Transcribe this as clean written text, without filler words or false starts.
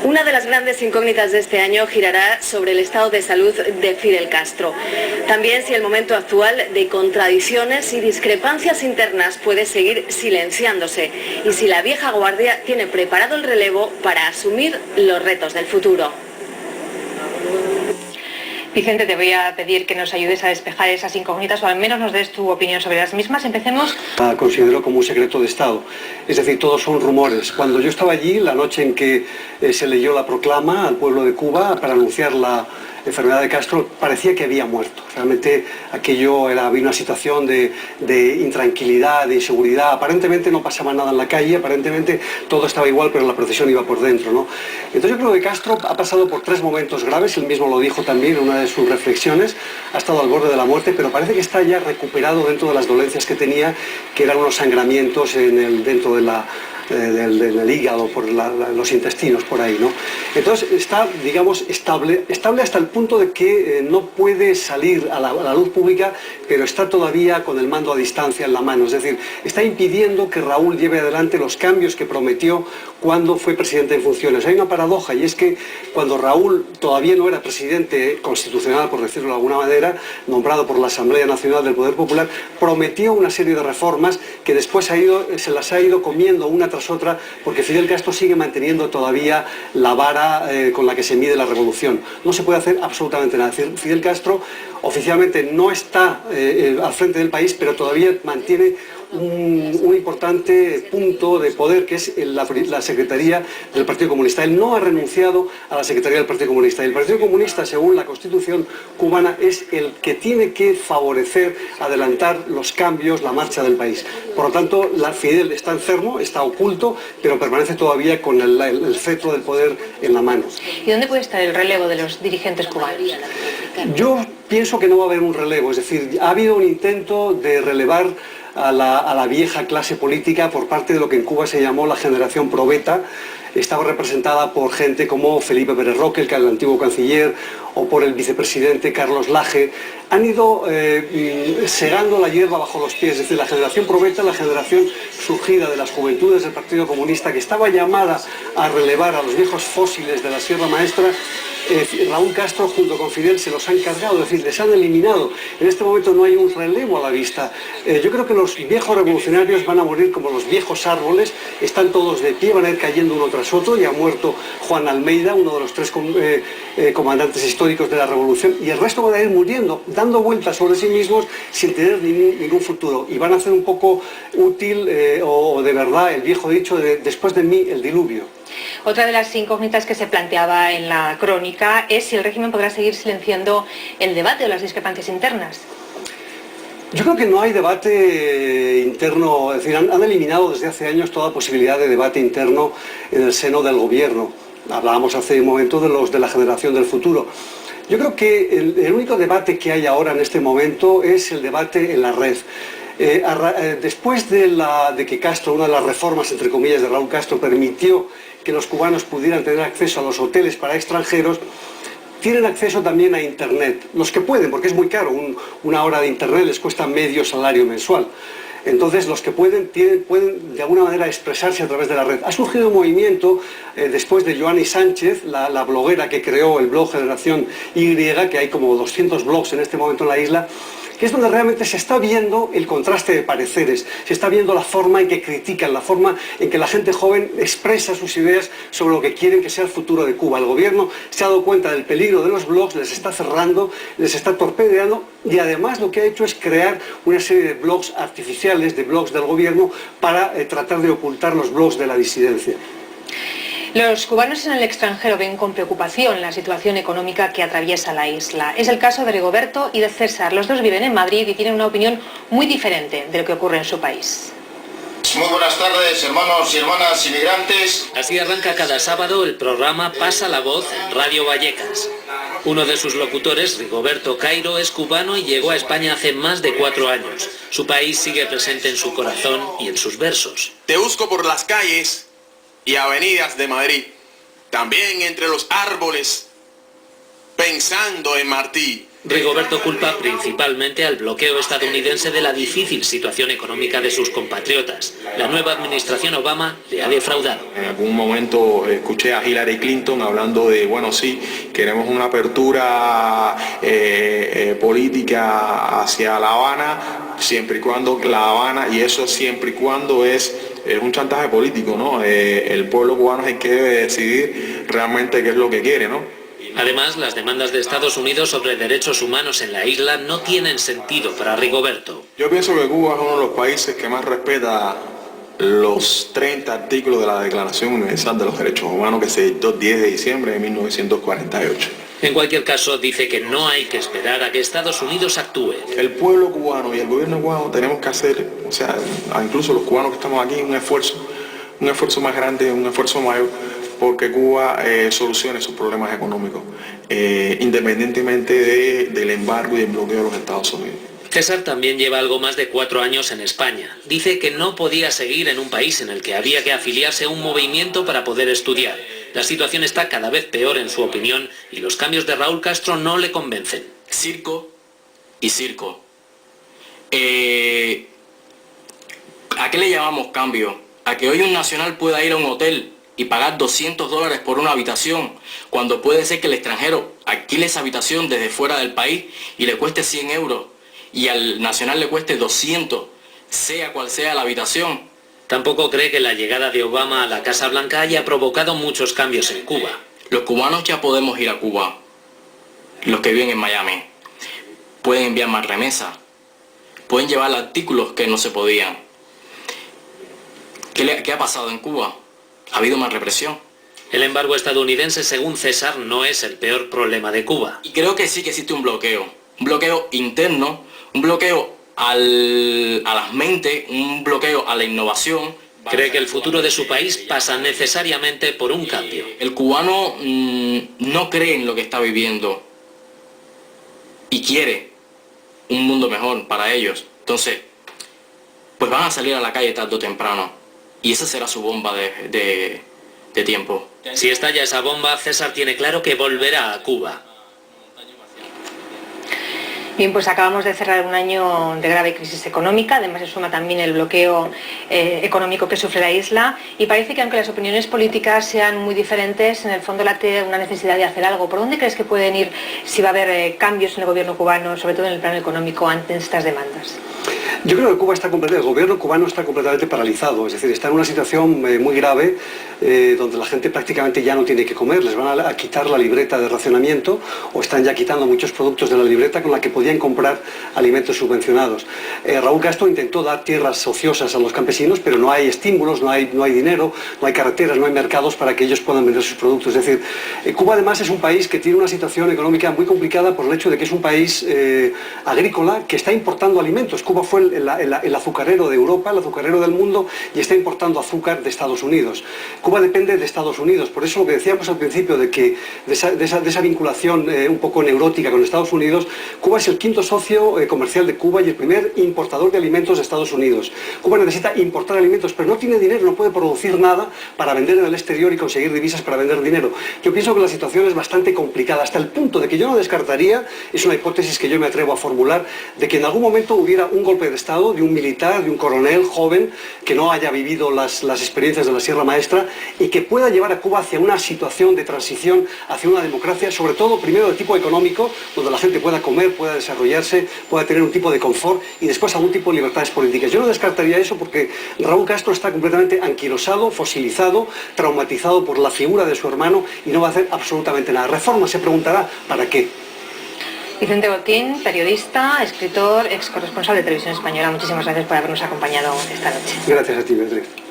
Una de las grandes incógnitas de este año girará sobre el estado de salud de Fidel Castro. También si el momento actual de contradicciones y discrepancias internas puede seguir silenciándose y si la vieja guardia tiene preparado el relevo para asumir los retos del futuro. Vicente, te voy a pedir que nos ayudes a despejar esas incógnitas o al menos nos des tu opinión sobre las mismas. Empecemos. La considero como un secreto de Estado, es decir, todos son rumores. Cuando yo estaba allí, la noche en que se leyó la proclama al pueblo de Cuba para anunciar la enfermedad de Castro, parecía que había muerto. Realmente aquello había una situación de intranquilidad, de inseguridad. Aparentemente no pasaba nada en la calle, aparentemente todo estaba igual, pero la procesión iba por dentro, ¿no? Entonces yo creo que Castro ha pasado por 3 momentos graves, él mismo lo dijo también en una de sus reflexiones, ha estado al borde de la muerte, pero parece que está ya recuperado dentro de las dolencias que tenía, que eran unos sangramientos dentro del hígado, por los intestinos, por ahí, ¿no? Entonces está, digamos, estable hasta el punto de que no puede salir a la luz pública, pero está todavía con el mando a distancia en la mano, es decir, está impidiendo que Raúl lleve adelante los cambios que prometió cuando fue presidente en funciones. Hay una paradoja, y es que cuando Raúl todavía no era presidente constitucional, por decirlo de alguna manera, nombrado por la Asamblea Nacional del Poder Popular, prometió una serie de reformas que después se las ha ido comiendo una tras otra, porque Fidel Castro sigue manteniendo todavía la vara con la que se mide la revolución. No se puede hacer absolutamente nada. Fidel Castro oficialmente no está al frente del país, pero todavía mantiene un importante punto de poder, que es la Secretaría del Partido Comunista. Él no ha renunciado a la Secretaría del Partido Comunista. Y el Partido Comunista, según la Constitución cubana, es el que tiene que favorecer, adelantar los cambios, la marcha del país. Por lo tanto, Fidel está enfermo, está oculto, pero permanece todavía con el cetro del poder en la mano. ¿Y dónde puede estar el relevo de los dirigentes cubanos? Yo pienso que no va a haber un relevo, es decir, ha habido un intento de relevar a la vieja clase política por parte de lo que en Cuba se llamó la generación probeta. Estaba representada por gente como Felipe Pérez Roque, el antiguo canciller, o por el vicepresidente Carlos Laje. Han ido segando la hierba bajo los pies, es decir, la generación probeta, la generación surgida de las juventudes del Partido Comunista, que estaba llamada a relevar a los viejos fósiles de la Sierra Maestra. Raúl Castro junto con Fidel se los han cargado, es decir, les han eliminado. En este momento no hay un relevo a la vista. Yo creo que los viejos revolucionarios van a morir como los viejos árboles, están todos de pie, van a ir cayendo uno tras otro. Ya ha muerto Juan Almeida, uno de los 3 comandantes históricos de la revolución, y el resto van a ir muriendo, dando vueltas sobre sí mismos sin tener ningún futuro, y van a hacer un poco útil o de verdad el viejo dicho de después de mí el diluvio. Otra de las incógnitas que se planteaba en la crónica es si el régimen podrá seguir silenciando el debate o las discrepancias internas. Yo creo que no hay debate interno, es decir, han eliminado desde hace años toda posibilidad de debate interno en el seno del gobierno. Hablábamos hace un momento de los de la generación del futuro. Yo creo que el único debate que hay ahora en este momento es el debate en la red. Después de que Castro, una de las reformas, entre comillas, de Raúl Castro, permitió que los cubanos pudieran tener acceso a los hoteles para extranjeros, tienen acceso también a Internet. Los que pueden, porque es muy caro, una hora de Internet les cuesta medio salario mensual. Entonces los que pueden de alguna manera expresarse a través de la red. Ha surgido un movimiento después de Joanny Sánchez, la bloguera que creó el blog Generación Y, que hay como 200 blogs en este momento en la isla, que es donde realmente se está viendo el contraste de pareceres, se está viendo la forma en que critican, la forma en que la gente joven expresa sus ideas sobre lo que quieren que sea el futuro de Cuba. El gobierno se ha dado cuenta del peligro de los blogs, les está cerrando, les está torpedeando, y además lo que ha hecho es crear una serie de blogs artificiales, de blogs del gobierno, para tratar de ocultar los blogs de la disidencia. Los cubanos en el extranjero ven con preocupación la situación económica que atraviesa la isla. Es el caso de Rigoberto y de César. Los dos viven en Madrid y tienen una opinión muy diferente de lo que ocurre en su país. Muy buenas tardes, hermanos y hermanas inmigrantes. Así arranca cada sábado el programa Pasa la Voz en Radio Vallecas. Uno de sus locutores, Rigoberto Cairo, es cubano y llegó a España hace más de 4 años. Su país sigue presente en su corazón y en sus versos. Te busco por las calles y avenidas de Madrid, también entre los árboles, pensando en Martí. Rigoberto culpa principalmente al bloqueo estadounidense de la difícil situación económica de sus compatriotas. La nueva administración Obama le ha defraudado. En algún momento escuché a Hillary Clinton hablando de, bueno, sí, queremos una apertura política hacia La Habana, siempre y cuando La Habana, y eso siempre y cuando es un chantaje político, ¿no? El pueblo cubano es el que debe decidir realmente qué es lo que quiere, ¿no? Además, las demandas de Estados Unidos sobre derechos humanos en la isla no tienen sentido para Rigoberto. Yo pienso que Cuba es uno de los países que más respeta los 30 artículos de la Declaración Universal de los Derechos Humanos que se dictó el 10 de diciembre de 1948. En cualquier caso, dice que no hay que esperar a que Estados Unidos actúe. El pueblo cubano y el gobierno cubano tenemos que hacer, o sea, incluso los cubanos que estamos aquí, un esfuerzo más grande, un esfuerzo mayor, porque Cuba solucione sus problemas económicos, independientemente del embargo y del bloqueo de los Estados Unidos. César también lleva algo más de 4 años en España. Dice que no podía seguir en un país en el que había que afiliarse a un movimiento para poder estudiar. La situación está cada vez peor en su opinión y los cambios de Raúl Castro no le convencen. Circo y circo. ¿A qué le llamamos cambio? A que hoy un nacional pueda ir a un hotel y pagar $200 por una habitación, cuando puede ser que el extranjero alquile esa habitación desde fuera del país y le cueste 100 euros y al nacional le cueste 200, sea cual sea la habitación. Tampoco cree que la llegada de Obama a la Casa Blanca haya provocado muchos cambios en Cuba. Los cubanos ya podemos ir a Cuba, los que viven en Miami. Pueden enviar más remesas, pueden llevar artículos que no se podían. ¿Qué ha pasado en Cuba? Ha habido más represión. El embargo estadounidense, según César, no es el peor problema de Cuba. Y creo que sí que existe un bloqueo interno, un bloqueo a las mentes, un bloqueo a la innovación. Cree que el futuro de su país pasa necesariamente por un cambio. El cubano no cree en lo que está viviendo y quiere un mundo mejor para ellos. Entonces, pues van a salir a la calle tarde o temprano. Y esa será su bomba de tiempo. Si estalla esa bomba, César tiene claro que volverá a Cuba. Bien, pues acabamos de cerrar un año de grave crisis económica, además se suma también el bloqueo económico que sufre la isla y parece que aunque las opiniones políticas sean muy diferentes, en el fondo late una necesidad de hacer algo. ¿Por dónde crees que pueden ir si va a haber cambios en el gobierno cubano, sobre todo en el plano económico, ante estas demandas? Yo creo que Cuba el gobierno cubano está completamente paralizado, es decir, está en una situación muy grave donde la gente prácticamente ya no tiene que comer, les van a quitar la libreta de racionamiento o están ya quitando muchos productos de la libreta con la que podían comprar alimentos subvencionados. Raúl Castro intentó dar tierras ociosas a los campesinos, pero no hay estímulos, no hay dinero, no hay carreteras, no hay mercados para que ellos puedan vender sus productos. Es decir, Cuba además es un país que tiene una situación económica muy complicada por el hecho de que es un país agrícola que está importando alimentos. Cuba fue el azucarero de Europa, el azucarero del mundo y está importando azúcar de Estados Unidos. Cuba depende de Estados Unidos, por eso lo que decíamos al principio de esa vinculación un poco neurótica con Estados Unidos, Cuba es el quinto socio comercial de Cuba y el primer importador de alimentos de Estados Unidos. Cuba necesita importar alimentos, pero no tiene dinero, no puede producir nada para vender en el exterior y conseguir divisas para vender dinero. Yo pienso que la situación es bastante complicada, hasta el punto de que yo no descartaría, es una hipótesis que yo me atrevo a formular, de que en algún momento hubiera un golpe de Estado de un militar, de un coronel joven que no haya vivido las experiencias de la Sierra Maestra y que pueda llevar a Cuba hacia una situación de transición, hacia una democracia, sobre todo primero de tipo económico, donde la gente pueda comer, pueda desarrollarse, pueda tener un tipo de confort y después algún tipo de libertades políticas. Yo no descartaría eso porque Raúl Castro está completamente anquilosado, fosilizado, traumatizado por la figura de su hermano y no va a hacer absolutamente nada. Reforma se preguntará ¿para qué? Vicente Botín, periodista, escritor, ex corresponsal de Televisión Española, muchísimas gracias por habernos acompañado esta noche. Gracias a ti, Beatriz.